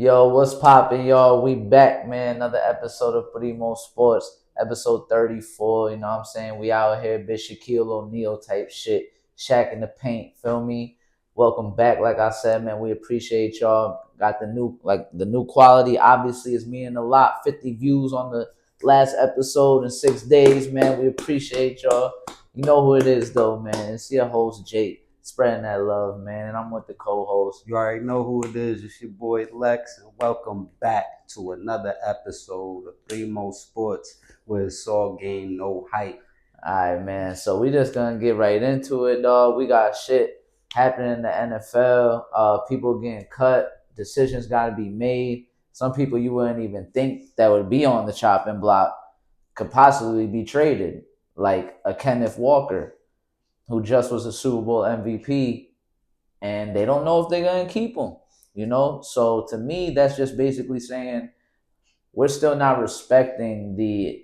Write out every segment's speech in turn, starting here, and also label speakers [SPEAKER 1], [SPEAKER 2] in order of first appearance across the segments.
[SPEAKER 1] Yo, what's poppin', y'all? We back, man. Another episode of Primo Sports, episode 34. You know what I'm saying? We out here, bitch, Shaquille O'Neal type shit. Shaq in the paint, feel me? Welcome back. Like I said, man, we appreciate y'all. Got the new quality. Obviously, it's me and a lot. 50 views on the last episode in 6 days, man. We appreciate y'all. You know who it is, though, man. It's your host, Jake. Spreading that love, man. And I'm with the co-host.
[SPEAKER 2] You already know who it is. It's your boy Lex, and welcome back to another episode of Primo Sports, where it's all game, no hype.
[SPEAKER 1] Alright, man. So we just gonna get right into it, dog. We got shit happening in the NFL. People getting cut. Decisions gotta be made. Some people you wouldn't even think that would be on the chopping block could possibly be traded, like a Kenneth Walker, who just was a Super Bowl MVP, and they don't know if they're gonna keep him. So to me, that's just basically saying we're still not respecting the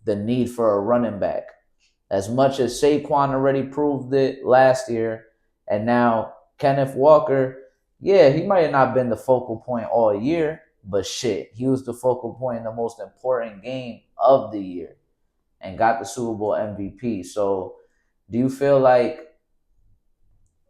[SPEAKER 1] need for a running back. As much as Saquon already proved it last year, and now Kenneth Walker, yeah, he might have not been the focal point all year, but shit, he was the focal point in the most important game of the year and got the Super Bowl MVP. So do you feel like,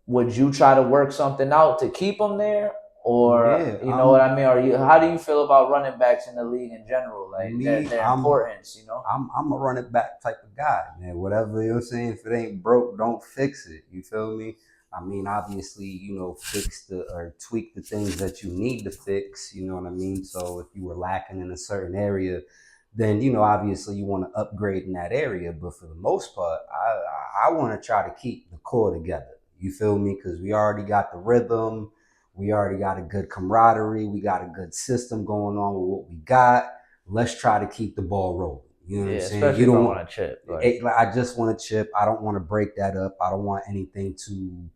[SPEAKER 1] would you try to work something out to keep him there? Or
[SPEAKER 2] Yeah,
[SPEAKER 1] you know what I mean? Or how do you feel about running backs in the league in general? Like their importance,
[SPEAKER 2] I'm a running back type of guy, man. Whatever you're saying, if it ain't broke, don't fix it. You feel me? I mean, obviously, fix or tweak the things that you need to fix. You know what I mean? So if you were lacking in a certain area, then obviously you want to upgrade in that area. But for the most part, I want to try to keep the core together. You feel me? Because we already got the rhythm. We already got a good camaraderie. We got a good system going on with what we got. Let's try to keep the ball rolling. You know what I'm saying?
[SPEAKER 1] Especially
[SPEAKER 2] You
[SPEAKER 1] if I
[SPEAKER 2] don't
[SPEAKER 1] want to chip.
[SPEAKER 2] I just want to chip. I don't want to break that up. I don't want anything to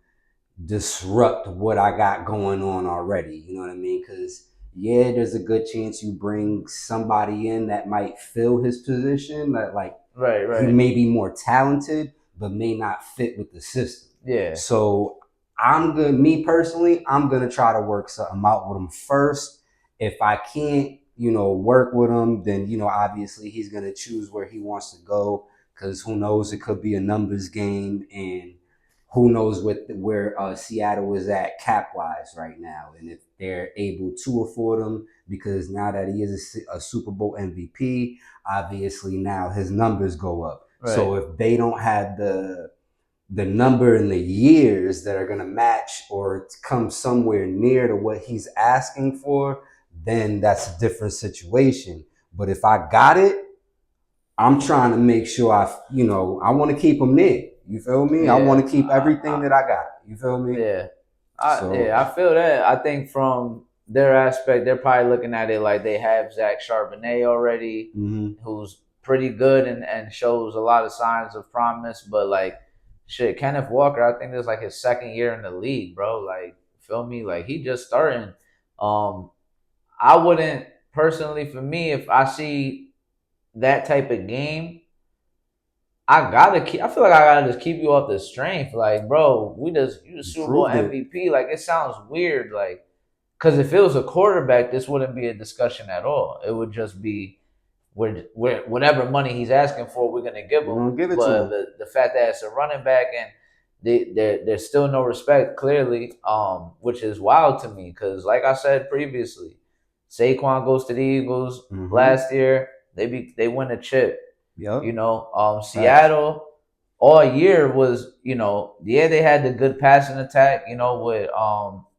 [SPEAKER 2] disrupt what I got going on already. You know what I mean? Because yeah, there's a good chance you bring somebody in that might fill his position. That he
[SPEAKER 1] Right.
[SPEAKER 2] may be more talented, but may not fit with the system.
[SPEAKER 1] Yeah.
[SPEAKER 2] So me personally, I'm gonna try to work something out with him first. If I can't, work with him, then obviously he's gonna choose where he wants to go. Because who knows, it could be a numbers game, and who knows where Seattle is at cap wise right now, and if they're able to afford him. Because now that he is a Super Bowl MVP, obviously now his numbers go up.
[SPEAKER 1] Right.
[SPEAKER 2] So if they don't have the number and the years that are going to match or come somewhere near to what he's asking for, then that's a different situation. But if I got it, I'm trying to make sure I want to keep him there. You feel me?
[SPEAKER 1] Yeah.
[SPEAKER 2] I want to keep everything that I got. You feel me?
[SPEAKER 1] Yeah. I feel that. I think from their aspect, they're probably looking at it like they have Zach Charbonnet already, who's pretty good and shows a lot of signs of promise. But like, shit, Kenneth Walker, I think this is like his second year in the league, bro. Like, feel me? Like, he just starting. I wouldn't personally, for me, if I see that type of game, I feel like I gotta just keep you off the strength. Like, bro, you the Super Bowl MVP. Like, it sounds weird. Like, because if it was a quarterback, this wouldn't be a discussion at all. It would just be whatever money he's asking for, we're gonna give him.
[SPEAKER 2] We're gonna give it
[SPEAKER 1] but
[SPEAKER 2] to him.
[SPEAKER 1] The fact that it's a running back and there's still no respect, clearly, which is wild to me. Because, like I said previously, Saquon goes to the Eagles last year. They win a chip.
[SPEAKER 2] Yep.
[SPEAKER 1] Seattle all year was, they had the good passing attack, with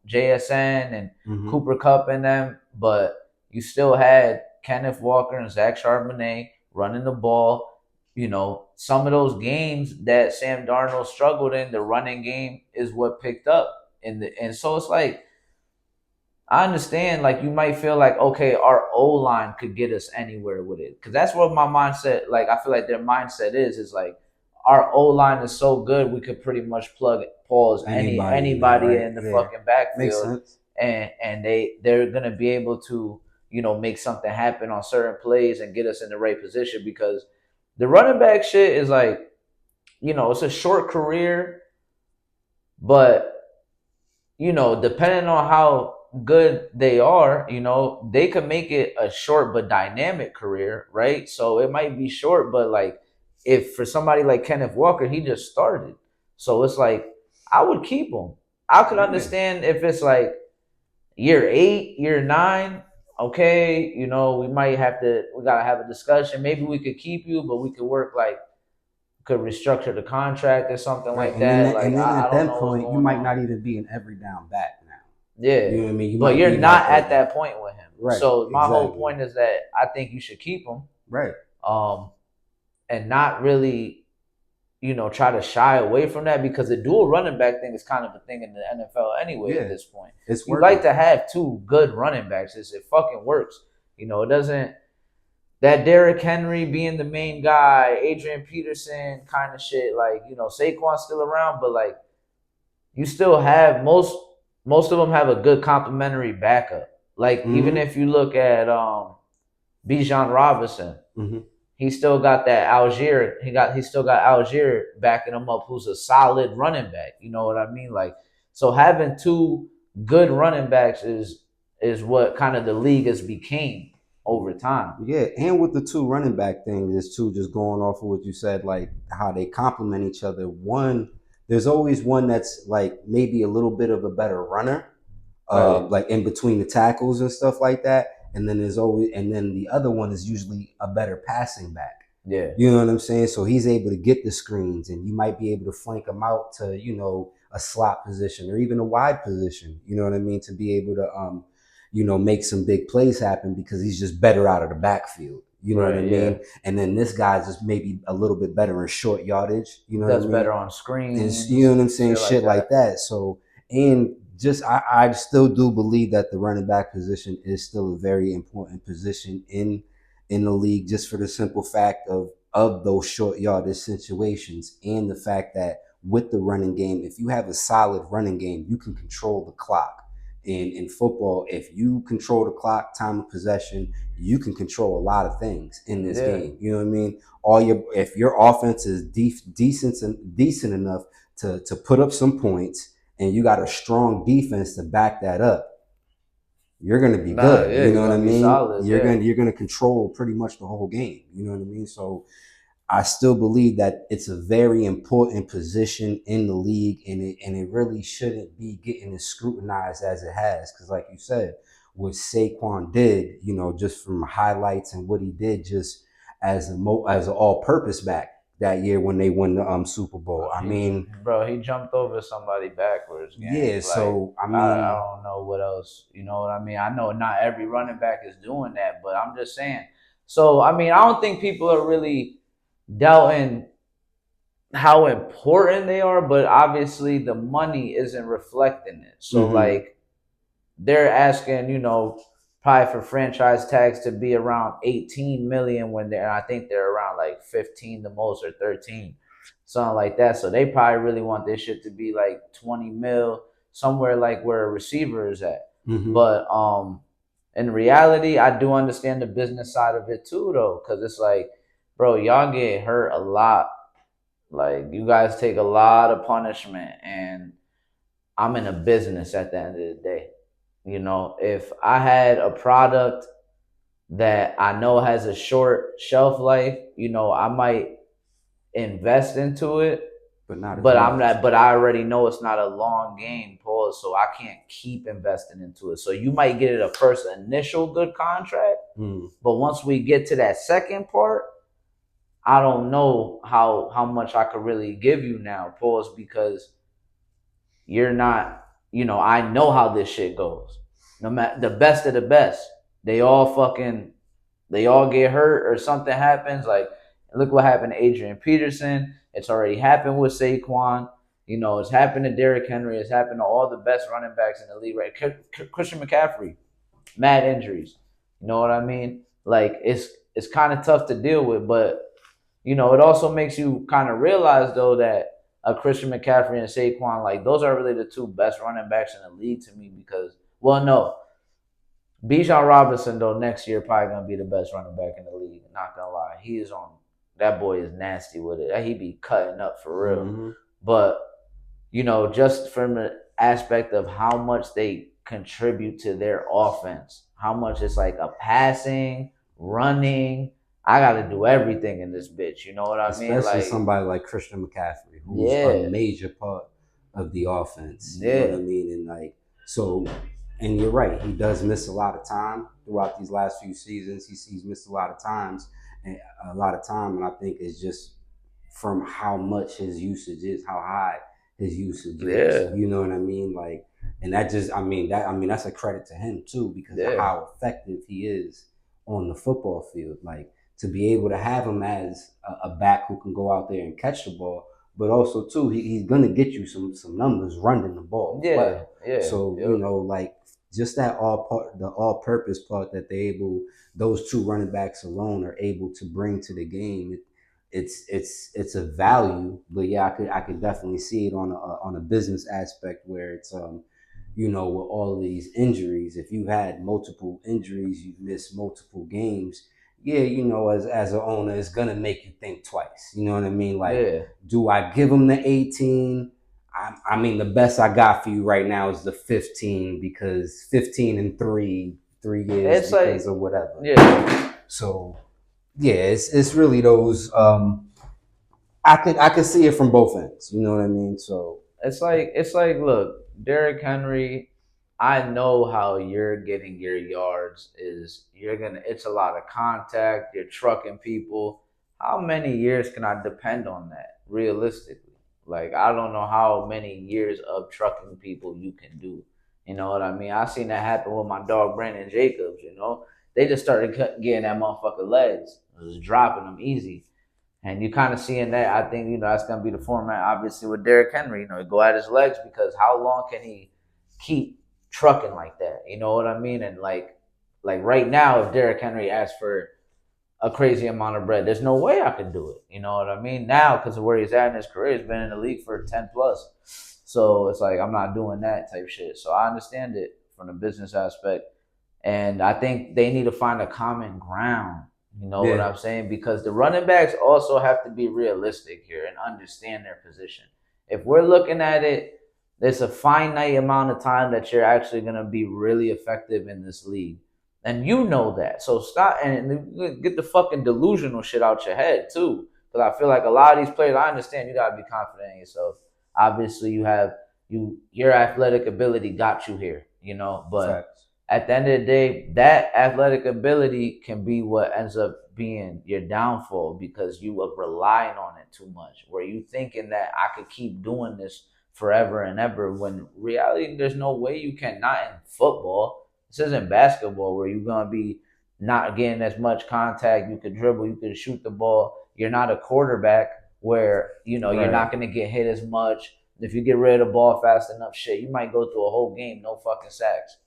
[SPEAKER 1] JSN and Cooper Kupp in them, but you still had Kenneth Walker and Zach Charbonnet running the ball. Some of those games that Sam Darnold struggled in, the running game is what picked up. And so it's like, I understand, like, you might feel like, okay, our O-line could get us anywhere with it. Because that's what my mindset, like, I feel like their mindset is like, our O-line is so good, we could pretty much pause anybody in the fucking backfield.
[SPEAKER 2] Makes sense.
[SPEAKER 1] And they're going to be able to, make something happen on certain plays and get us in the right position. Because the running back shit is like, it's a short career, but, depending on how good they are, they could make it a short but dynamic career, right? So it might be short, but like if for somebody like Kenneth Walker, he just started. So it's like I would keep him. I could
[SPEAKER 2] Yeah.
[SPEAKER 1] understand if it's like year 8, year 9. Okay, we gotta have a discussion. Maybe we could keep you, but we could work like could restructure the contract or something
[SPEAKER 2] Right.
[SPEAKER 1] like that. Like
[SPEAKER 2] And then
[SPEAKER 1] I
[SPEAKER 2] at
[SPEAKER 1] don't
[SPEAKER 2] that
[SPEAKER 1] know what's
[SPEAKER 2] point, you
[SPEAKER 1] going
[SPEAKER 2] might
[SPEAKER 1] on.
[SPEAKER 2] not even be an every down back now.
[SPEAKER 1] Yeah,
[SPEAKER 2] You know what I mean? You
[SPEAKER 1] but
[SPEAKER 2] might
[SPEAKER 1] you're
[SPEAKER 2] be like
[SPEAKER 1] not
[SPEAKER 2] a
[SPEAKER 1] at that point with him.
[SPEAKER 2] right,
[SPEAKER 1] So my whole
[SPEAKER 2] exactly.
[SPEAKER 1] point is that I think you should keep him,
[SPEAKER 2] Right.
[SPEAKER 1] um, and not really, try to shy away from that because the dual running back thing is kind of a thing in the NFL anyway. At
[SPEAKER 2] Yeah.
[SPEAKER 1] this point,
[SPEAKER 2] It's
[SPEAKER 1] you like
[SPEAKER 2] working.
[SPEAKER 1] to have two good running backs. It fucking works. It doesn't that Derrick Henry being the main guy, Adrian Peterson kind of shit. Like Saquon's still around, but like you still have most of them have a good complementary backup. Like even
[SPEAKER 2] Mm-hmm.
[SPEAKER 1] if you look at Bijan Robinson,
[SPEAKER 2] Mm-hmm.
[SPEAKER 1] he still got that Algier. He still got Algier backing him up, who's a solid running back. You know what I mean? Like so having two good running backs is what kind of the league has became over time.
[SPEAKER 2] Yeah, and with the two running back thing, is too just going off of what you said, like how they complement each other. One, there's always one that's like maybe a little bit of a better runner,
[SPEAKER 1] Right.
[SPEAKER 2] like in between the tackles and stuff like that. And then the other one is usually a better passing back.
[SPEAKER 1] Yeah.
[SPEAKER 2] You know what I'm saying? So he's able to get the screens, and you might be able to flank him out to a slot position or even a wide position. You know what I mean? To be able to make some big plays happen because he's just better out of the backfield. You know what I
[SPEAKER 1] Right. Yeah.
[SPEAKER 2] mean? And then this guy's just maybe a little bit better in short yardage. You know what I
[SPEAKER 1] Does
[SPEAKER 2] mean?
[SPEAKER 1] better on
[SPEAKER 2] And you know
[SPEAKER 1] screens,
[SPEAKER 2] what I'm saying?
[SPEAKER 1] shit like
[SPEAKER 2] Shit like
[SPEAKER 1] that.
[SPEAKER 2] that. So, and just I still do believe that the running back position is still a very important position in the league, just for the simple fact of those short yardage situations, and the fact that with the running game, if you have a solid running game, you can control the clock. In football, if you control the clock, time of possession, you can control a lot of things in this
[SPEAKER 1] Yeah.
[SPEAKER 2] game. You know what I mean? If your offense is decent enough to put up some points, and you got a strong defense to back that up, you're gonna be
[SPEAKER 1] Nah,
[SPEAKER 2] good.
[SPEAKER 1] yeah,
[SPEAKER 2] You
[SPEAKER 1] you're
[SPEAKER 2] know what I
[SPEAKER 1] gonna be
[SPEAKER 2] mean?
[SPEAKER 1] solid. Yeah.
[SPEAKER 2] You're gonna control pretty much the whole game. You know what I mean? So I still believe that it's a very important position in the league, and it really shouldn't be getting as scrutinized as it has. Because, like you said, what Saquon did, just from highlights and what he did, just as an all-purpose back that year when they won the Super Bowl. I mean,
[SPEAKER 1] He jumped over somebody backwards, gang.
[SPEAKER 2] yeah.
[SPEAKER 1] Like
[SPEAKER 2] So I
[SPEAKER 1] I
[SPEAKER 2] mean,
[SPEAKER 1] don't know what else. You know what I mean? I know not every running back is doing that, but I'm just saying. So I mean, I don't think people are really doubting how important they are, but obviously the money isn't reflecting it. So
[SPEAKER 2] mm-hmm,
[SPEAKER 1] like they're asking, probably for franchise tags to be around 18 million when I think they're around like 15 the most or 13, something like that. So they probably really want this shit to be like 20 mil, somewhere like where a receiver is at.
[SPEAKER 2] mm-hmm.
[SPEAKER 1] But in reality, I do understand the business side of it too, though, because it's like, bro, y'all get hurt a lot. Like you guys take a lot of punishment, and I'm in a business at the end of the day. If I had a product that I know has a short shelf life, I might invest into it,
[SPEAKER 2] But not as
[SPEAKER 1] but I'm
[SPEAKER 2] much.
[SPEAKER 1] not, but I already know it's not a long game, Paul, so I can't keep investing into it. So you might get it a first initial good contract,
[SPEAKER 2] Mm.
[SPEAKER 1] but once we get to that second part, I don't know how much I could really give you now, pause, because you're not, I know how this shit goes. No matter the best of the best, they all fucking, they all get hurt or something happens. Like, look what happened to Adrian Peterson. It's already happened with Saquon. It's happened to Derrick Henry. It's happened to all the best running backs in the league. Right, Christian McCaffrey, mad injuries. You know what I mean? Like, it's kind of tough to deal with, but it also makes you kind of realize though that a Christian McCaffrey and Saquon, like those are really the two best running backs in the league to me because, well, no, Bijan Robinson though next year probably gonna be the best running back in the league. Not gonna lie, he is on. That boy is nasty with it. He be cutting up for real.
[SPEAKER 2] Mm-hmm.
[SPEAKER 1] But just from the aspect of how much they contribute to their offense. How much it's like a passing, running. I got to do everything in this bitch. You know what I mean?
[SPEAKER 2] Especially
[SPEAKER 1] Like,
[SPEAKER 2] somebody like Christian McCaffrey, who's a
[SPEAKER 1] yeah,
[SPEAKER 2] major part of the offense. You know what I
[SPEAKER 1] yeah,
[SPEAKER 2] mean? And like so, and you're right. He does miss a lot of time throughout these last few seasons. He's missed a lot of times and a lot of time, and I think it's just from how much his usage is, how high his usage is.
[SPEAKER 1] yeah,
[SPEAKER 2] You know what I mean? Like, and that just, I mean, that's a credit to him too because of
[SPEAKER 1] yeah,
[SPEAKER 2] how effective he is on the football field. Like to be able to have him as a back who can go out there and catch the ball, but also too, he's gonna get you some numbers running the ball as
[SPEAKER 1] yeah,
[SPEAKER 2] well.
[SPEAKER 1] yeah,
[SPEAKER 2] So you
[SPEAKER 1] yep.
[SPEAKER 2] know, like just that the all purpose part that they able those two running backs alone are able to bring to the game. It's a value, but yeah, I could definitely see it on a business aspect where it's you know, with all of these injuries, if you had multiple injuries, you've missed multiple games. Yeah, you know, as an owner, it's gonna make you think twice. You know what I mean? Like,
[SPEAKER 1] Yeah.
[SPEAKER 2] do I give them the 18? I mean, the best I got for you right now is the 15 because 15 and 3 years
[SPEAKER 1] It's
[SPEAKER 2] because
[SPEAKER 1] like,
[SPEAKER 2] of whatever.
[SPEAKER 1] yeah,
[SPEAKER 2] So yeah, it's really those. I could see it from both ends. You know what I mean? So
[SPEAKER 1] it's like, look, Derrick Henry. I know how you're getting your yards is you're gonna. It's a lot of contact. You're trucking people. How many years can I depend on that realistically? Like I don't know how many years of trucking people you can do. You know what I mean? I seen that happen with my dog Brandon Jacobs. You know, they just started getting that motherfucker legs, it was dropping them easy. And you kind of seeing that. I think that's gonna be the format, obviously, with Derrick Henry. Go at his legs because how long can he keep trucking like that? You know what I mean? And like right now, if Derrick Henry asks for a crazy amount of bread, there's no way I could do it. You know what I mean? Now, because of where he's at in his career, he's been in the league for 10 plus. So it's like I'm not doing that type shit. So I understand it from the business aspect. And I think they need to find a common ground. You know what
[SPEAKER 2] yeah,
[SPEAKER 1] I'm saying? Because the running backs also have to be realistic here and understand their position. If we're looking at it, there's a finite amount of time that you're actually going to be really effective in this league. And you know that. So stop and get the fucking delusional shit out your head, too. Because I feel like a lot of these players, I understand you got to be confident in yourself. Obviously, your athletic ability got you here, but
[SPEAKER 2] facts.
[SPEAKER 1] at the end of the day, that athletic ability can be what ends up being your downfall because you are relying on it too much. Where you thinking that I could keep doing this forever and ever, when reality there's no way you can. Not in football. This isn't basketball where you're gonna be not getting as much contact. You can dribble, you can shoot the ball. You're not a quarterback where you're
[SPEAKER 2] Right.
[SPEAKER 1] not gonna get hit as much. If you get rid of the ball fast enough, shit, you might go through a whole game no fucking sacks.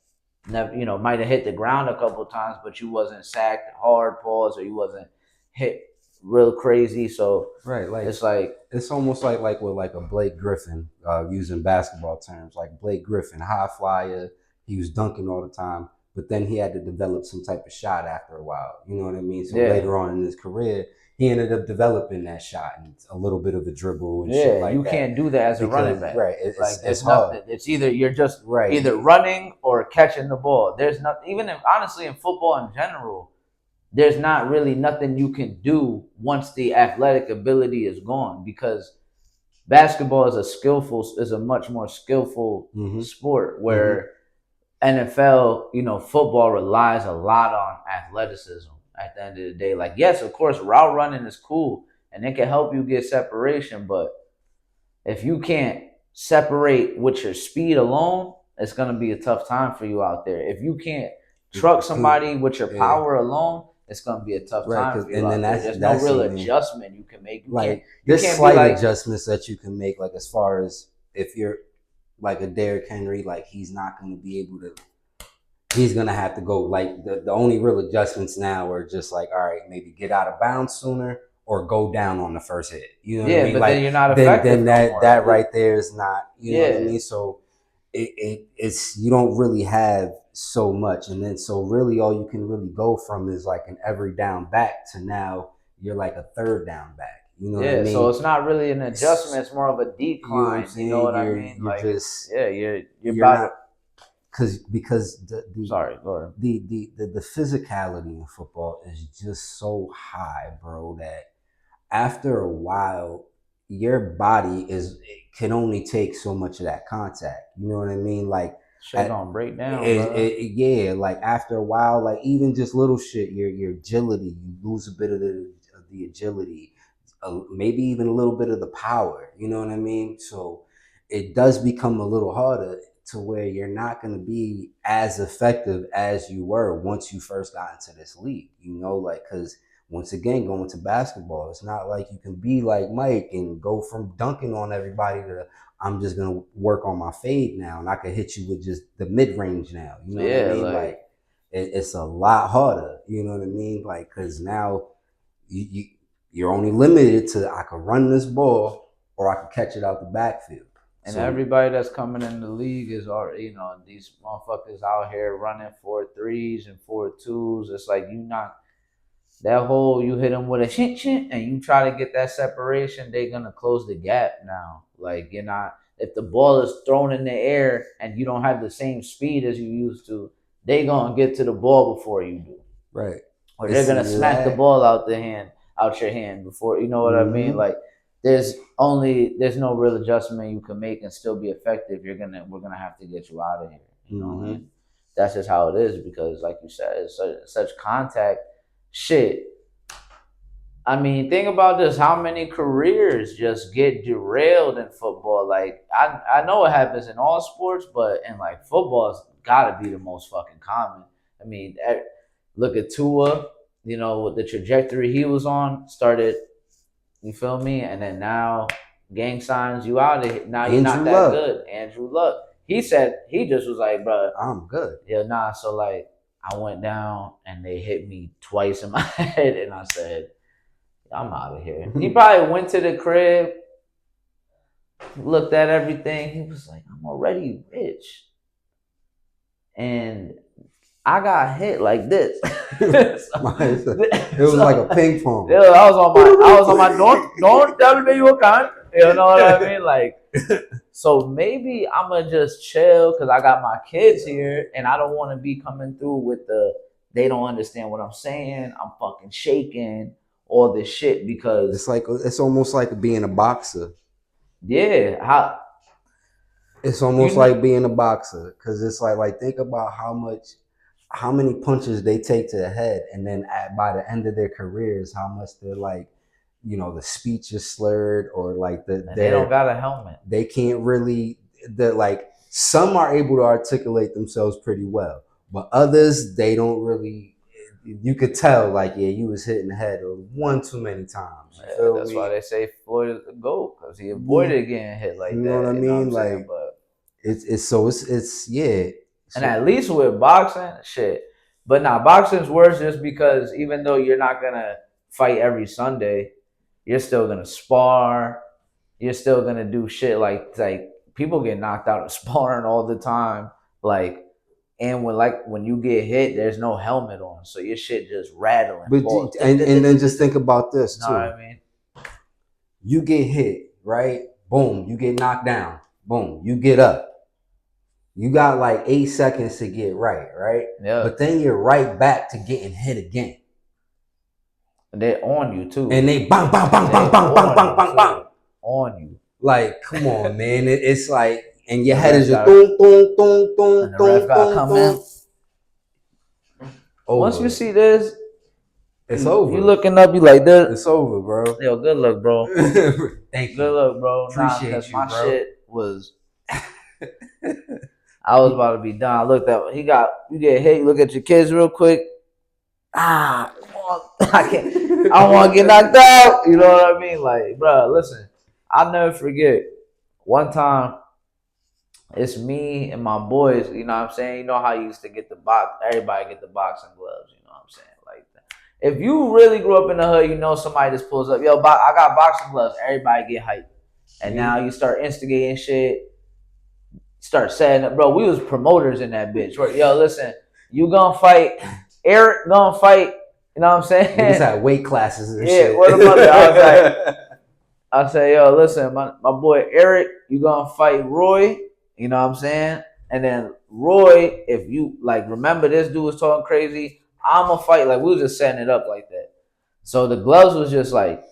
[SPEAKER 1] Never, might have hit the ground a couple of times, but you wasn't sacked hard, pause, or you wasn't hit real crazy. So
[SPEAKER 2] Right. Like
[SPEAKER 1] it's like,
[SPEAKER 2] it's almost like with like a Blake Griffin, using basketball terms. Like Blake Griffin, high flyer, he was dunking all the time, but then he had to develop some type of shot after a while. You know what I mean? So
[SPEAKER 1] yeah,
[SPEAKER 2] later on in his career, he ended up developing that shot and a little bit of a dribble and shit
[SPEAKER 1] yeah,
[SPEAKER 2] like
[SPEAKER 1] you
[SPEAKER 2] that.
[SPEAKER 1] can't do that as a running
[SPEAKER 2] Because
[SPEAKER 1] back.
[SPEAKER 2] right,
[SPEAKER 1] Like
[SPEAKER 2] it's
[SPEAKER 1] there's
[SPEAKER 2] hard.
[SPEAKER 1] nothing. It's either you're just
[SPEAKER 2] Right.
[SPEAKER 1] either running or catching the ball. There's nothing. Even honestly in football in general, there's not really nothing you can do once the athletic ability is gone because basketball is a much more skillful
[SPEAKER 2] Mm-hmm.
[SPEAKER 1] sport
[SPEAKER 2] Mm-hmm.
[SPEAKER 1] where NFL, football relies a lot on athleticism at the end of the day. Like, yes, of course, route running is cool and it can help you get separation, but if you can't separate with your speed alone, it's going to be a tough time for you out there. If you can't truck somebody with your
[SPEAKER 2] Yeah.
[SPEAKER 1] power alone, it's going to be a tough
[SPEAKER 2] Right.
[SPEAKER 1] time
[SPEAKER 2] Cause
[SPEAKER 1] for you
[SPEAKER 2] and then
[SPEAKER 1] out there. There's no
[SPEAKER 2] that's
[SPEAKER 1] real
[SPEAKER 2] even
[SPEAKER 1] adjustment you can make.
[SPEAKER 2] like
[SPEAKER 1] You
[SPEAKER 2] there's
[SPEAKER 1] can't be
[SPEAKER 2] slight
[SPEAKER 1] like,
[SPEAKER 2] adjustments that you can make, like as far as if you're like a Derrick Henry, like he's not going to be able to. He's gonna have to go. Like the only real adjustments now are just like, all right, maybe get out of bounds sooner or go down on the first hit. You know what I
[SPEAKER 1] yeah,
[SPEAKER 2] mean?
[SPEAKER 1] but then
[SPEAKER 2] Like
[SPEAKER 1] you're not
[SPEAKER 2] then
[SPEAKER 1] effective no
[SPEAKER 2] that
[SPEAKER 1] more.
[SPEAKER 2] that right there is not. You know what I
[SPEAKER 1] Yeah,
[SPEAKER 2] mean? So it's you don't really have so much, and then so really all you can really go from is like an every down back to now you're like a third down back. You know what I
[SPEAKER 1] yeah. So
[SPEAKER 2] mean?
[SPEAKER 1] it's not really an adjustment. It's more of a
[SPEAKER 2] You know what I'm
[SPEAKER 1] decline. You know
[SPEAKER 2] saying?
[SPEAKER 1] what I mean?
[SPEAKER 2] You're
[SPEAKER 1] Like,
[SPEAKER 2] just
[SPEAKER 1] yeah, you're
[SPEAKER 2] you're
[SPEAKER 1] about
[SPEAKER 2] not
[SPEAKER 1] to.
[SPEAKER 2] because
[SPEAKER 1] Sorry, go ahead.
[SPEAKER 2] the physicality in football is just so high, bro, that after a while your body can only take so much of that contact. You know what I mean? Like
[SPEAKER 1] Shit gonna break down, bro.
[SPEAKER 2] yeah, like after a while, like even just little shit, your agility, you lose a bit of the agility, maybe even a little bit of the power. You know what I mean? So it does become a little harder to where you're not going to be as effective as you were once you first got into this league. You know, like because once again, going to basketball, it's not like you can be like Mike and go from dunking on everybody to I'm just gonna work on my fade now, and I can hit you with just the mid range now. You know what I
[SPEAKER 1] Yeah,
[SPEAKER 2] mean? Like it's a lot harder. You know what I mean? Like because now you're only limited to I can run this ball or I can catch it out the backfield.
[SPEAKER 1] and
[SPEAKER 2] So
[SPEAKER 1] everybody that's coming in the league is already, these motherfuckers out here running 4.3s and 4.2s. It's like you hit them with a shit, and you try to get that separation, they're gonna close the gap now. Like you're not, if the ball is thrown in the air and you don't have the same speed as you used to, they gonna get to the ball before you do.
[SPEAKER 2] right.
[SPEAKER 1] Or they're gonna smack the ball out your hand before, you know what I mean? Like there's no real adjustment you can make and still be effective. We're gonna have to get you out of here. You know, and that's just how it is because, like you said, it's such contact. Shit. I mean, think about this: how many careers just get derailed in football? Like, I know it happens in all sports, but in like football's got to be the most fucking common. I mean, look at Tua. You know the trajectory he was on started. You feel me? And then now, gang signs you out of here. Now you're not that good. Andrew Luck. He said he just was like, bro,
[SPEAKER 2] I'm good.
[SPEAKER 1] Yeah, nah. So like, I went down and they hit me twice in my head, and I said, I'm out of here. He probably went to the crib, looked at everything. He was like, I'm already rich. And I got hit like this.
[SPEAKER 2] It was like a ping pong.
[SPEAKER 1] Yeah, I was on my don't tell me you can't. You know what I mean? Like, so maybe I'm gonna just chill because I got my kids here and I don't want to be coming through with they don't understand what I'm saying. I'm fucking shaking all this shit because
[SPEAKER 2] it's almost like being a boxer.
[SPEAKER 1] Yeah,
[SPEAKER 2] it's almost like being a boxer because it's like think about how many punches they take to the head, and then by the end of their careers, how much they're like, the speech is slurred or like
[SPEAKER 1] they don't got a helmet.
[SPEAKER 2] They can't really. Like some are able to articulate themselves pretty well, but others they don't really. You could tell, like, yeah, you was hitting the head one too many times.
[SPEAKER 1] That's why they say Floyd is the GOAT because he avoided getting hit like that.
[SPEAKER 2] You know what I mean? Like,
[SPEAKER 1] but
[SPEAKER 2] it's yeah.
[SPEAKER 1] And at least with boxing, shit. But now boxing's worse just because even though you're not gonna fight every Sunday, you're still gonna spar. You're still gonna do shit like people get knocked out of sparring all the time. Like, and when you get hit, there's no helmet on, so your shit just rattling.
[SPEAKER 2] But and then just think about this too.
[SPEAKER 1] Know what I mean?
[SPEAKER 2] You get hit, right? Boom, you get knocked down. Boom, you get up. You got like 8 seconds to get right?
[SPEAKER 1] Yeah.
[SPEAKER 2] But then you're right back to getting hit again.
[SPEAKER 1] They're on you too.
[SPEAKER 2] And they bang, bang, bang, bang, bang, bang, bang, bang, bang.
[SPEAKER 1] On you.
[SPEAKER 2] Like, come on, man. It's like, and your head is just boom, boom, boom, boom, boom, boom, boom.
[SPEAKER 1] Once you see this,
[SPEAKER 2] it's over.
[SPEAKER 1] You looking up, you like this.
[SPEAKER 2] It's over, bro.
[SPEAKER 1] Yo, good luck, bro.
[SPEAKER 2] Thank you.
[SPEAKER 1] Good luck, bro.
[SPEAKER 2] Appreciate you,
[SPEAKER 1] my
[SPEAKER 2] bro.
[SPEAKER 1] Shit was. I was about to be done. I looked at you get hit. You look at your kids real quick. I can't. I want to get knocked out. You know what I mean? Like, bro, listen. I'll never forget. One time, it's me and my boys. You know what I'm saying? You know how you used to get everybody get the boxing gloves. You know what I'm saying? Like that. If you really grew up in the hood, you know somebody just pulls up. Yo, I got boxing gloves. Everybody get hyped. And now you start instigating shit. Start setting up, bro. We was promoters in that bitch. Right? Yo, listen, you gonna fight? Eric gonna fight? You know what I'm saying?
[SPEAKER 2] Niggas had weight classes and shit.
[SPEAKER 1] What about that? I say, yo, listen, my boy Eric, you gonna fight Roy? You know what I'm saying? And then Roy, if you like remember this dude was talking crazy, I'ma fight. Like we was just setting it up like that. So the gloves was just like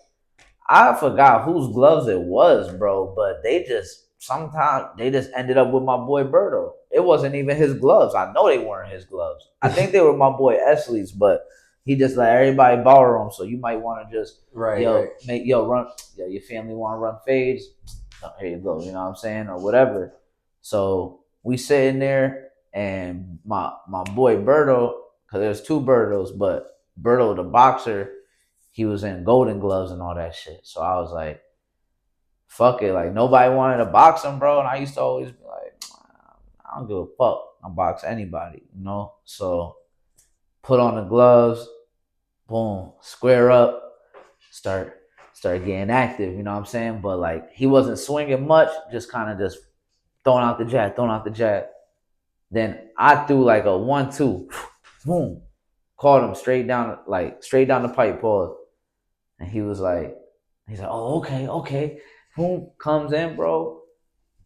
[SPEAKER 1] I forgot whose gloves it was, bro, but they just sometimes they just ended up with my boy Berto. It wasn't even his gloves. I know they weren't his gloves. I think they were my boy Esley's, but he just let everybody borrow them. So you might want to just
[SPEAKER 2] right.
[SPEAKER 1] make run your family want to run fades. Oh, here you go, you know what I'm saying, or whatever. So we sitting there, and my boy Berto, because there's two Bertos, but Berto the boxer, he was in golden gloves and all that shit. So I was like, fuck it. Like nobody wanted to box him, bro. And I used to always be like, I don't give a fuck. I'll box anybody, you know? So put on the gloves, boom, square up, start getting active, you know what I'm saying? But like he wasn't swinging much, just kind of just throwing out the jab. Then I threw like a 1-2, boom, caught him straight down the pipe, pause. And he's like, oh, okay. Boom, comes in, bro.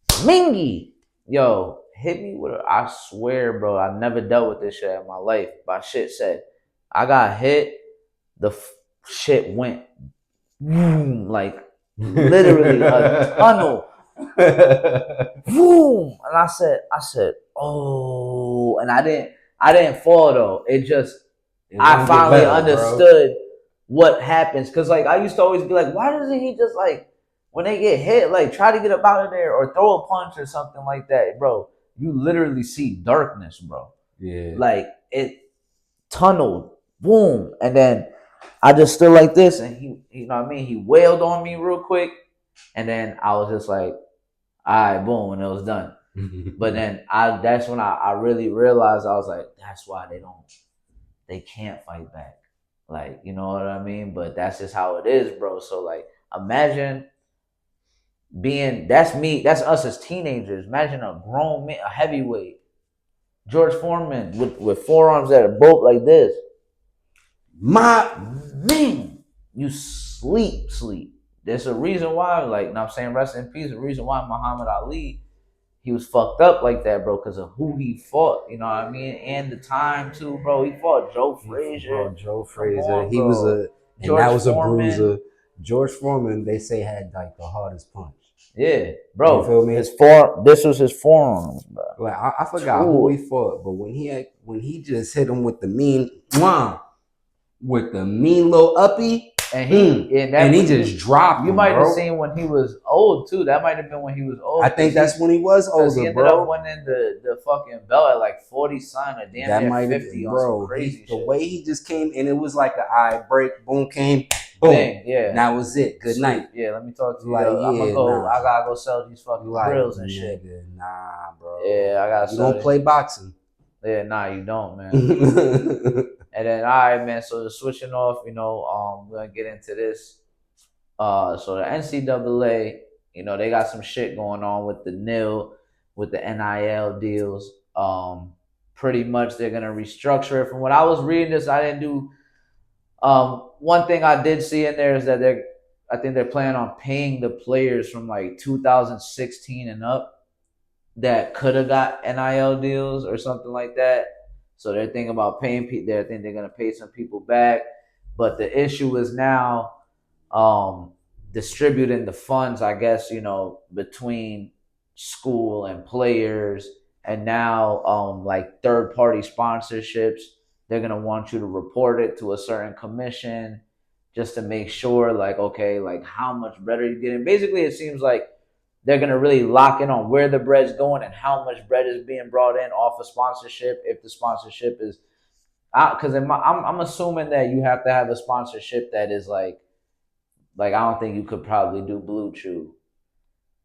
[SPEAKER 1] Mingy. Yo, hit me with I swear, bro, I never dealt with this shit in my life. But shit said, I got hit, shit went boom, like literally a tunnel. Boom. And I said, oh, and I didn't fall though. It just I finally understood what happens. Cause like I used to always be like, why doesn't he just like when they get hit, like try to get up out of there or throw a punch or something like that, bro? You literally see darkness, bro.
[SPEAKER 2] Yeah.
[SPEAKER 1] Like it tunneled, boom, and then I just stood like this, and he, you know what I mean? He wailed on me real quick, and then I was just like, all right, boom, and it was done. But then that's when I really realized I was like, that's why they can't fight back. Like, you know what I mean? But that's just how it is, bro. So like imagine that's us as teenagers. Imagine a grown man, a heavyweight, George Foreman with forearms that are both like this. My man, you sleep. There's a reason why, like, I'm saying rest in peace, the reason why Muhammad Ali, he was fucked up like that, bro, because of who he fought, you know what I mean? And the time, too, bro. He fought Joe Frazier.
[SPEAKER 2] Joe Frazier.
[SPEAKER 1] On,
[SPEAKER 2] he was and
[SPEAKER 1] George
[SPEAKER 2] that was
[SPEAKER 1] Foreman.
[SPEAKER 2] A bruiser. George Foreman, they say, had, like, the hardest punch.
[SPEAKER 1] Yeah, bro.
[SPEAKER 2] You feel me?
[SPEAKER 1] This was his forearms, bro.
[SPEAKER 2] Like, I forgot who he fought, but when he just hit him with the mean, little uppie, and he just dropped him.
[SPEAKER 1] You might have seen when he was old too. That might have been when he was old.
[SPEAKER 2] I think that's when he was older,
[SPEAKER 1] he ended up winning the fucking belt at like 40 something, or damn near 50 on some crazy shit.
[SPEAKER 2] The way he just came, and it was like an eye break, boom, came, boom,
[SPEAKER 1] yeah.
[SPEAKER 2] That was it. Good night.
[SPEAKER 1] Yeah, let me talk to you. Like, I'm gonna go. I gotta go sell these fucking grills and shit.
[SPEAKER 2] Nah, bro.
[SPEAKER 1] Yeah, I gotta.
[SPEAKER 2] You don't play boxing.
[SPEAKER 1] Yeah, nah, you don't, man. And then, all right, man. So switching off, you know, we're gonna get into this. So the NCAA, you know, they got some shit going on with the with the NIL deals. Pretty much they're gonna restructure it. From what I was reading this, I didn't do. One thing I did see in there is that I think they're planning on paying the players from like 2016 and up that could have got NIL deals or something like that. So they're thinking about paying people. I think they're gonna pay some people back. But the issue is now distributing the funds, I guess, you know, between school and players, and now like third party sponsorships. They're gonna want you to report it to a certain commission just to make sure, like, okay, like how much bread are you getting? Basically, it seems like they're gonna really lock in on where the bread's going and how much bread is being brought in off of sponsorship. If the sponsorship is, because I'm assuming that you have to have a sponsorship that is like I don't think you could probably do Blue Chew.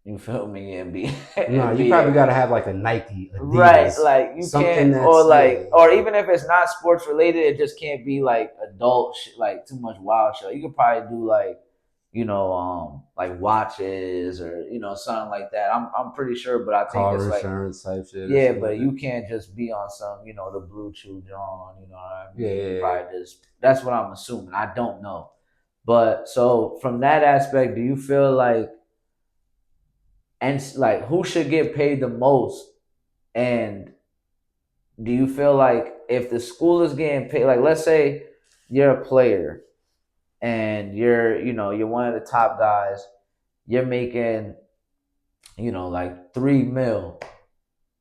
[SPEAKER 1] You feel me? And be
[SPEAKER 2] no, you probably gotta have like a Nike, Adidas,
[SPEAKER 1] right? Like you can't, or like, or even if it's not sports related, it just can't be like adult shit, like too much wild shit. You could probably do like, you know, like watches or you know something like that. I'm pretty sure, but I think
[SPEAKER 2] car
[SPEAKER 1] it's
[SPEAKER 2] insurance
[SPEAKER 1] like
[SPEAKER 2] type shit.
[SPEAKER 1] Yeah, but you can't just be on some, you know, the Blue Chew John. You know what I mean?
[SPEAKER 2] Yeah.
[SPEAKER 1] Probably just that's what I'm assuming. I don't know, but so from that aspect, do you feel like? And like, who should get paid the most And do you feel like if the school is getting paid, like let's say you're a player and you're one of the top guys, you're making, like 3 mil.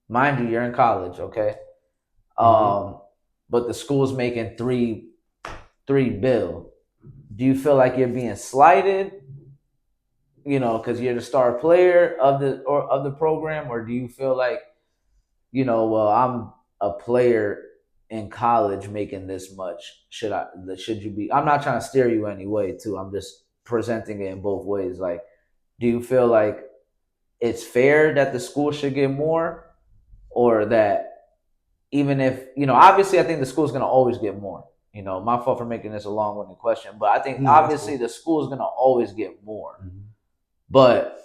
[SPEAKER 1] Mind you, you're in college, okay?
[SPEAKER 2] Mm-hmm.
[SPEAKER 1] But the school's making three bill. Do you feel like you're being slighted? Because you're the star player of the program, or do you feel like, well, I'm a player in college making this much. Should you be? I'm not trying to steer you any way, too. I'm just presenting it in both ways. Like, do you feel like it's fair that the school should get more, or that even if obviously, I think the school's gonna always get more. My fault for making this a long-winded question, but I think
[SPEAKER 2] No, that's
[SPEAKER 1] obviously
[SPEAKER 2] cool.
[SPEAKER 1] the school's gonna always get more.
[SPEAKER 2] Mm-hmm.
[SPEAKER 1] But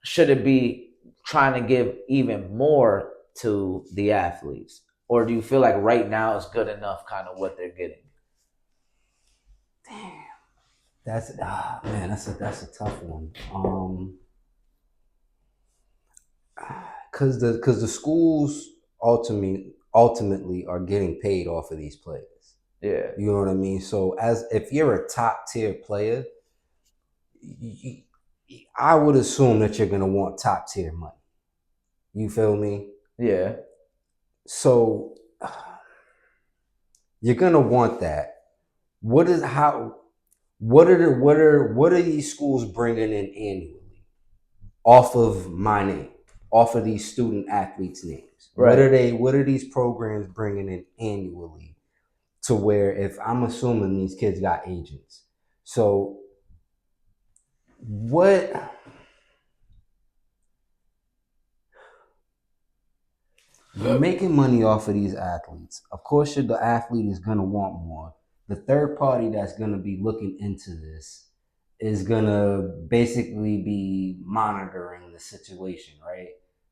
[SPEAKER 1] should it be trying to give even more to the athletes, or do you feel like right now is good enough, kind of what they're getting?
[SPEAKER 2] Damn. That's man, that's a tough one. Because the schools ultimately are getting paid off of these players.
[SPEAKER 1] Yeah,
[SPEAKER 2] You know what I mean? So as if you're a top tier player, you, I would assume that you're gonna want top tier money. You feel me?
[SPEAKER 1] yeah.
[SPEAKER 2] So you're gonna want that. What is how? What are these schools bringing in annually off of my name, off of these student athletes' names? What are
[SPEAKER 1] Right.
[SPEAKER 2] they? What are these programs bringing in annually? To where if I'm assuming these kids got agents, so what? You're making money off of these athletes. Of course, the athlete is gonna want more. The third party that's gonna be looking into this is gonna basically be monitoring the situation, right?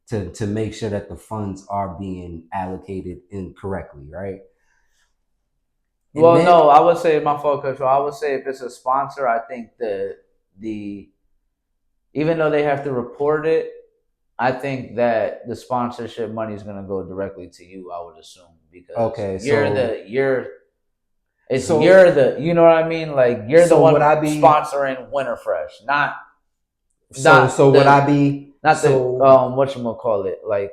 [SPEAKER 2] To make sure that the funds are being allocated incorrectly, right? And
[SPEAKER 1] Well,
[SPEAKER 2] then
[SPEAKER 1] no, I would say my fault control. I would say if it's a sponsor, I think the even though they have to report it, I think that the sponsorship money is going to go directly to you. I would assume, because
[SPEAKER 2] okay,
[SPEAKER 1] you're
[SPEAKER 2] so
[SPEAKER 1] the you're it's
[SPEAKER 2] so
[SPEAKER 1] you're the you know what I mean. Like, you're the
[SPEAKER 2] so would
[SPEAKER 1] one
[SPEAKER 2] I be
[SPEAKER 1] sponsoring Winterfresh, not
[SPEAKER 2] so
[SPEAKER 1] not
[SPEAKER 2] would I
[SPEAKER 1] the
[SPEAKER 2] be
[SPEAKER 1] not the
[SPEAKER 2] so
[SPEAKER 1] whatchamacallit, like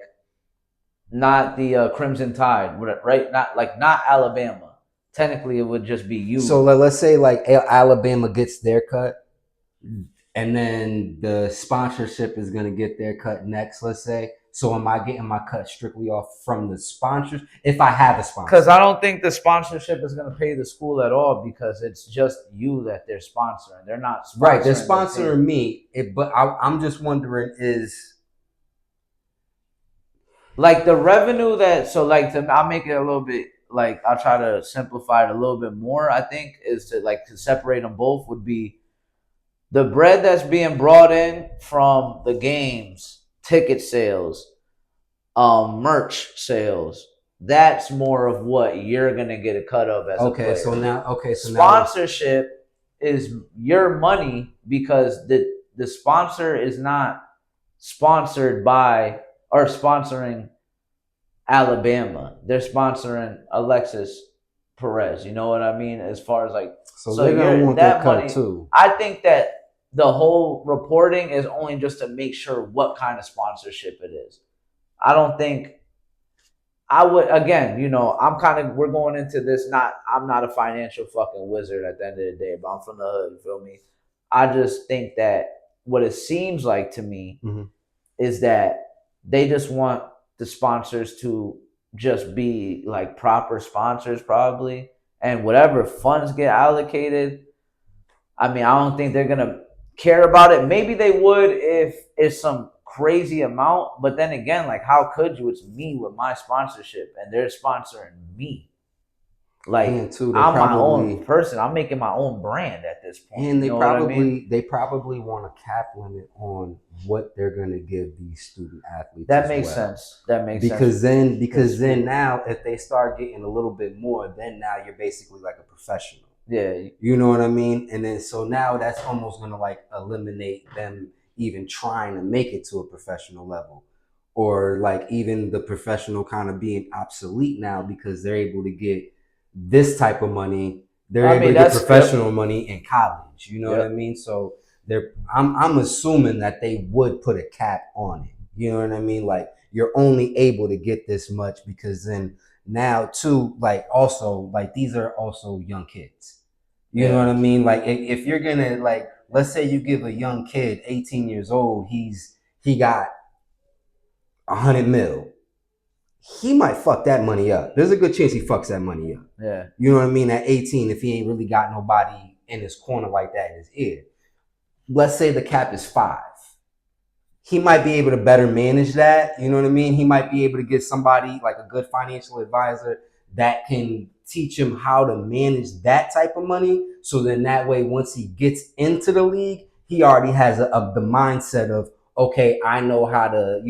[SPEAKER 1] not the Crimson Tide, right? Not Alabama. Technically, it would just be
[SPEAKER 2] so
[SPEAKER 1] you.
[SPEAKER 2] let's say like Alabama gets their cut, and then the sponsorship is going to get their cut next, let's say. So am I getting my cut strictly off from the sponsors if I have a
[SPEAKER 1] Because
[SPEAKER 2] sponsor?
[SPEAKER 1] I don't think the sponsorship is going to pay the school at all, because it's just you that they're sponsoring. They're not
[SPEAKER 2] Right, they're
[SPEAKER 1] sponsoring the team.
[SPEAKER 2] sponsoring me, but I'm just wondering is
[SPEAKER 1] Like the revenue that, so like I'll make it a little bit, like I'll try to simplify it a little bit more. I think is to separate them both would be the bread that's being brought in from the games, ticket sales, merch sales. That's more of what you're gonna get a cut of as a
[SPEAKER 2] okay.
[SPEAKER 1] player.
[SPEAKER 2] So now
[SPEAKER 1] Sponsorship is your money, because the sponsor is not sponsored by or sponsoring Alabama. They're sponsoring Alexis Perez. You know what I mean? As far as like,
[SPEAKER 2] so
[SPEAKER 1] so
[SPEAKER 2] they're gonna
[SPEAKER 1] you're
[SPEAKER 2] want their
[SPEAKER 1] that
[SPEAKER 2] cut
[SPEAKER 1] money.
[SPEAKER 2] too.
[SPEAKER 1] I think that the whole reporting is only just to make sure what kind of sponsorship it is. I don't think I would, again, I'm kind of, we're going into this, I'm not a financial fucking wizard at the end of the day, but I'm from the hood, you feel me? I just think that what it seems like to me
[SPEAKER 2] Mm-hmm.
[SPEAKER 1] is that they just want the sponsors to just be like proper sponsors, probably. And whatever funds get allocated, I mean, I don't think they're gonna care about it. Maybe they would if it's some crazy amount, but then again, like, how could you? It's me with my sponsorship, and they're sponsoring me. Like,
[SPEAKER 2] And two, they
[SPEAKER 1] I'm my own
[SPEAKER 2] probably
[SPEAKER 1] person. I'm making my own brand at this point.
[SPEAKER 2] and
[SPEAKER 1] You know what I mean?
[SPEAKER 2] they probably want a cap limit on what they're gonna give these student athletes
[SPEAKER 1] That
[SPEAKER 2] as
[SPEAKER 1] makes
[SPEAKER 2] well.
[SPEAKER 1] sense. That makes sense.
[SPEAKER 2] Because then now if they start getting a little bit more, then now you're basically like a professional.
[SPEAKER 1] Yeah,
[SPEAKER 2] You know what I mean? And then so now that's almost gonna like eliminate them even trying to make it to a professional level. or like even the professional kind of being obsolete now because they're able to get this type of money. They're
[SPEAKER 1] I
[SPEAKER 2] able
[SPEAKER 1] mean,
[SPEAKER 2] to get
[SPEAKER 1] that's
[SPEAKER 2] professional money in college. You know what I
[SPEAKER 1] yep,
[SPEAKER 2] mean? So I'm assuming that they would put a cap on it. You know what I mean? Like you're only able to get this much because then now too, like also like these are also young kids. You know
[SPEAKER 1] yeah,
[SPEAKER 2] what I mean? Like if you're gonna like, let's say you give a young kid 18 years old, he got 100 mil. He might fuck that money up. There's a good chance he fucks that money up.
[SPEAKER 1] yeah.
[SPEAKER 2] You know what I mean? At 18, if he ain't really got nobody in his corner like that in his ear. Let's say the cap is 5. He might be able to better manage that. You know what I mean? He might be able to get somebody like a good financial advisor that can teach him how to manage that type of money. So then that way, once he gets into the league, he already has the mindset of, okay, I know how to,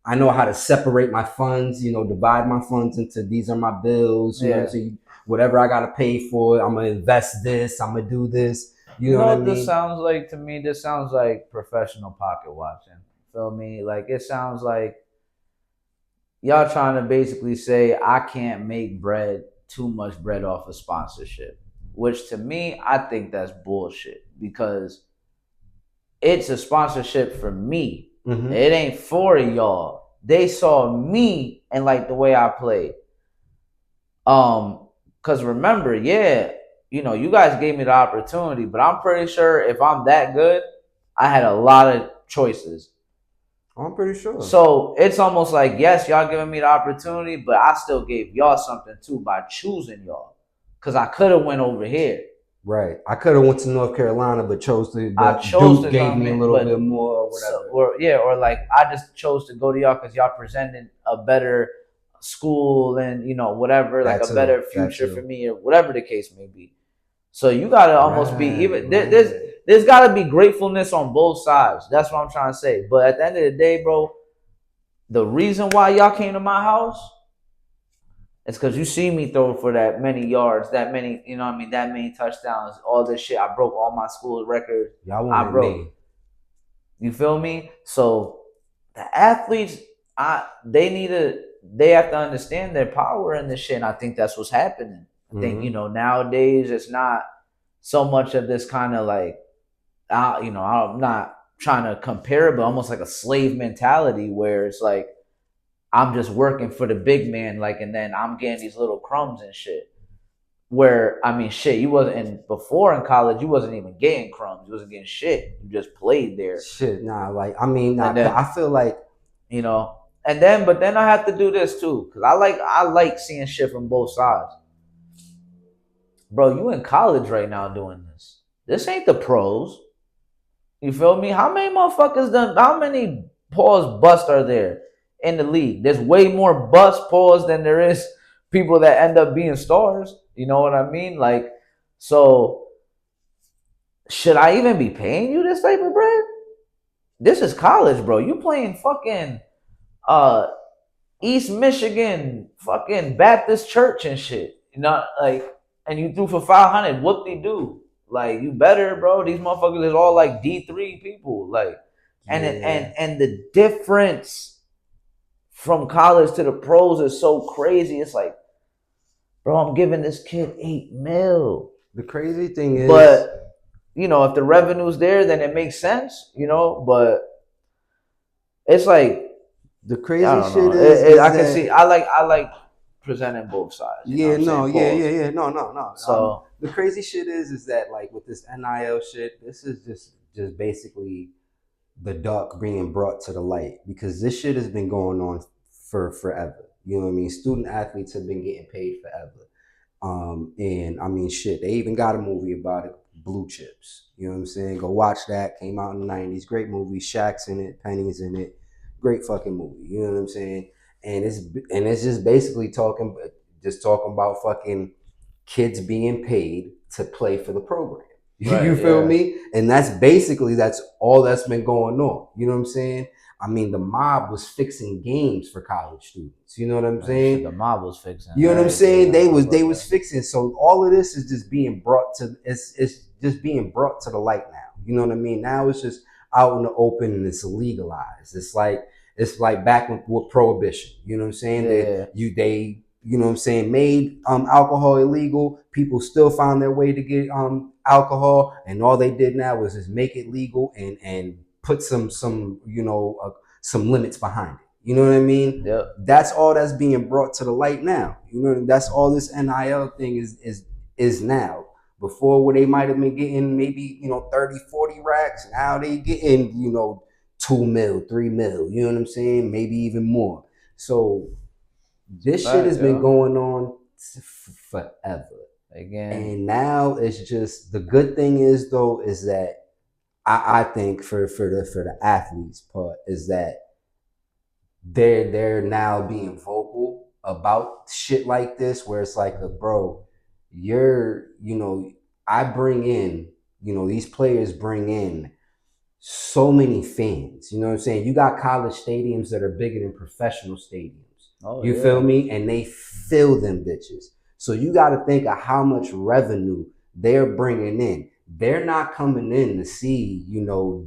[SPEAKER 2] I know how to separate my funds, divide my funds into these are my bills,
[SPEAKER 1] Yeah.
[SPEAKER 2] so whatever I got to pay for, I'm going to invest this, I'm going to do this. You
[SPEAKER 1] You
[SPEAKER 2] know what
[SPEAKER 1] know
[SPEAKER 2] I
[SPEAKER 1] what this
[SPEAKER 2] mean?
[SPEAKER 1] sounds like to me? This sounds like professional pocket watching. Feel me? Like it sounds like y'all trying to basically say I can't make too much bread off of sponsorship. Which to me, I think that's bullshit because it's a sponsorship for me.
[SPEAKER 2] Mm-hmm.
[SPEAKER 1] It ain't for y'all. They saw me and like the way I played. Cause remember, yeah, you guys gave me the opportunity, but I'm pretty sure if I'm that good, I had a lot of choices.
[SPEAKER 2] I'm pretty sure.
[SPEAKER 1] So it's almost like, yes, y'all giving me the opportunity, but I still gave y'all something too by choosing y'all. Cause I could have went over here.
[SPEAKER 2] Right. I could have went to North Carolina, but
[SPEAKER 1] I
[SPEAKER 2] but
[SPEAKER 1] chose
[SPEAKER 2] Duke
[SPEAKER 1] to, you know
[SPEAKER 2] gave
[SPEAKER 1] what I
[SPEAKER 2] me a
[SPEAKER 1] mean?
[SPEAKER 2] little bit
[SPEAKER 1] But
[SPEAKER 2] more or
[SPEAKER 1] so,
[SPEAKER 2] whatever.
[SPEAKER 1] or yeah, or like I just chose to go to y'all because y'all presented a better school and whatever, like
[SPEAKER 2] That
[SPEAKER 1] a
[SPEAKER 2] too.
[SPEAKER 1] better
[SPEAKER 2] That
[SPEAKER 1] future for
[SPEAKER 2] too.
[SPEAKER 1] me or whatever the case may be. So you gotta almost be
[SPEAKER 2] Right.
[SPEAKER 1] even
[SPEAKER 2] Right.
[SPEAKER 1] there's gotta be gratefulness on both sides. That's what I'm trying to say. But at the end of the day, bro, the reason why y'all came to my house is because you see me throw for that many yards, that many, that many touchdowns, all this shit. I broke all my school records.
[SPEAKER 2] Y'all
[SPEAKER 1] I
[SPEAKER 2] wanted
[SPEAKER 1] broke.
[SPEAKER 2] me.
[SPEAKER 1] You feel me? So the athletes, they have to understand their power in this shit. And I think that's what's happening. I think,
[SPEAKER 2] Mm-hmm.
[SPEAKER 1] nowadays it's not so much of this kind of like, I'm not trying to compare it, but almost like a slave mentality where it's like, I'm just working for the big man, like, and then I'm getting these little crumbs and shit. Where I mean, shit, you wasn't before in college. You wasn't even getting crumbs. You wasn't getting shit. You just played there,
[SPEAKER 2] Shit. Nah. Like I mean,
[SPEAKER 1] and
[SPEAKER 2] nah.
[SPEAKER 1] then
[SPEAKER 2] I feel like
[SPEAKER 1] you know, but then I have to do this too because I like seeing shit from both sides, bro. You in college right now doing this. This ain't the pros. You feel me? How many motherfuckers done? How many pause bust are there in the league? There's way more bust pause than there is people that end up being stars. You know what I mean? Like, so should I even be paying you this type of bread? This is college, bro. You playing fucking uh East Michigan fucking Baptist church and shit. Like, and you threw for 500. What they do? Like, you better, bro. These motherfuckers is all like D3 people. Like, and
[SPEAKER 2] yeah.
[SPEAKER 1] the difference from college to the pros is so crazy. It's like, bro, I'm giving this kid 8 mil.
[SPEAKER 2] The crazy thing is
[SPEAKER 1] But if the revenue's there, then it makes sense. But it's like
[SPEAKER 2] the
[SPEAKER 1] I
[SPEAKER 2] crazy
[SPEAKER 1] don't
[SPEAKER 2] shit
[SPEAKER 1] know.
[SPEAKER 2] is
[SPEAKER 1] I can see.
[SPEAKER 2] that
[SPEAKER 1] I like presenting both sides. You know what
[SPEAKER 2] yeah,
[SPEAKER 1] I'm
[SPEAKER 2] no,
[SPEAKER 1] saying?
[SPEAKER 2] yeah, yeah,
[SPEAKER 1] Pause.
[SPEAKER 2] yeah. No, no, no.
[SPEAKER 1] So
[SPEAKER 2] The crazy shit is that like with this NIL shit, this is just basically the dark being brought to the light because this shit has been going on for forever. You know what I mean? Student athletes have been getting paid forever. And I mean, shit, they even got a movie about it, Blue Chips. You know what I'm saying? Go watch that. Came out in the '90s. Great movie. Shaq's in it. Penny's in it. Great fucking movie. You know what I'm saying? And it's just basically talking about fucking kids being paid to play for the program. You
[SPEAKER 1] right,
[SPEAKER 2] feel
[SPEAKER 1] yeah.
[SPEAKER 2] me? And that's all that's been going on. You know what I'm saying? I mean, the mob was fixing games for college students. You know what I'm
[SPEAKER 1] Right, shit,
[SPEAKER 2] saying?
[SPEAKER 1] the mob was fixing
[SPEAKER 2] You know what I'm
[SPEAKER 1] everything.
[SPEAKER 2] saying?
[SPEAKER 1] I don't
[SPEAKER 2] They
[SPEAKER 1] fuck
[SPEAKER 2] was
[SPEAKER 1] that.
[SPEAKER 2] fixing. So all of this is just being brought to it's just being brought to the light now. You know what I mean? Now it's just out in the open and it's legalized. It's like It's like back with prohibition. You know what I'm saying?
[SPEAKER 1] Yeah.
[SPEAKER 2] They you know what I'm saying, made alcohol illegal. People still found their way to get alcohol, and all they did now was just make it legal and put some some limits behind it. You know what I mean?
[SPEAKER 1] Yep.
[SPEAKER 2] That's all that's being brought to the light now. You know, that's all this NIL thing is now. Before, where they might have been getting maybe 30, 40 racks, now they getting 2 mil, 3 mil. You know what I'm saying? Maybe even more. So this shit has been going on forever.
[SPEAKER 1] Again.
[SPEAKER 2] And now it's just, the good thing is though is that I think for the athletes part is that they're now being vocal about shit like this, where it's like, bro, I bring in, these players bring in so many fans. You know what I'm saying? You got college stadiums that are bigger than professional stadiums.
[SPEAKER 1] Oh,
[SPEAKER 2] you feel me? And they fill them bitches. So you got to think of how much revenue they're bringing in. They're not coming in to see,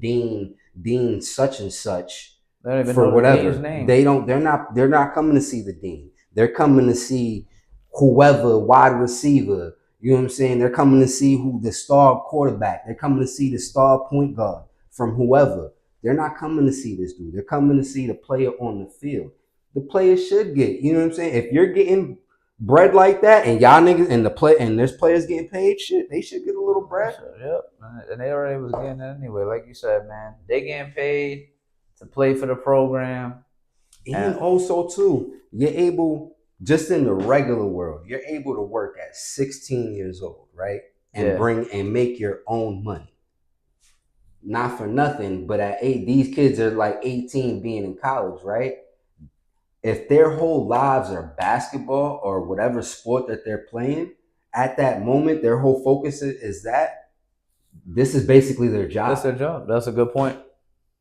[SPEAKER 2] Dean such and such for whatever. They're not coming to see the Dean. They're coming to see whoever wide receiver. You know what I'm saying? They're coming to see who the star quarterback. They're coming to see the star point guard from whoever. They're not coming to see this dude. They're coming to see the player on the field. The player should get, you know what I'm saying? If you're getting bread like that, and y'all niggas and there's players getting paid, shit, they should get a little bread.
[SPEAKER 1] Yep. And they already was getting it anyway. Like you said, man, they getting paid to play for the program.
[SPEAKER 2] And also too, you're able, just in the regular world, you're able to work at 16 years old, right? And bring and make your own money. Not for nothing, but at 8, these kids are like 18 being in college, right? If their whole lives are basketball or whatever sport that they're playing, at that moment, their whole focus is that this is basically their job.
[SPEAKER 1] That's their job. That's a good point.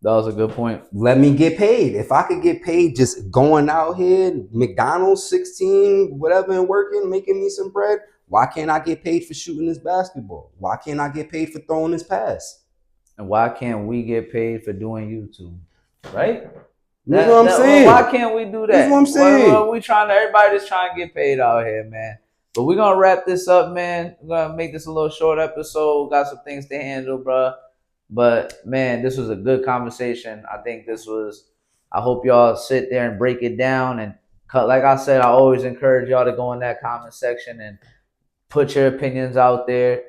[SPEAKER 1] That was a good point.
[SPEAKER 2] Let me get paid. If I could get paid just going out here, McDonald's, 16, whatever, and working, making me some bread, why can't I get paid for shooting this basketball? Why can't I get paid for throwing this pass?
[SPEAKER 1] And why can't we get paid for doing YouTube? Right?
[SPEAKER 2] That's what I'm saying.
[SPEAKER 1] Why can't we do that?
[SPEAKER 2] That's what I'm saying.
[SPEAKER 1] Everybody's trying to get paid out here, man. But we're going to wrap this up, man. We're going to make this a little short episode. Got some things to handle, bro. But, man, this was a good conversation. I hope y'all sit there and break it down. And like I said, I always encourage y'all to go in that comment section and put your opinions out there,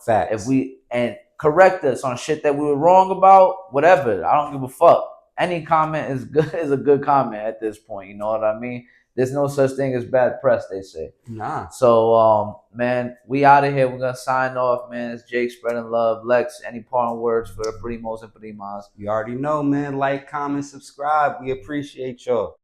[SPEAKER 2] Facts.
[SPEAKER 1] And correct us on shit that we were wrong about, whatever. I don't give a fuck. Any comment is good, is a good comment at this point. You know what I mean? There's no such thing as bad press, they say.
[SPEAKER 2] Nah.
[SPEAKER 1] So, man, we out of here. We're going to sign off, man. It's Jake spreading love. Lex, any parting words for the primos and primas?
[SPEAKER 2] You already know, man. Like, comment, subscribe. We appreciate y'all.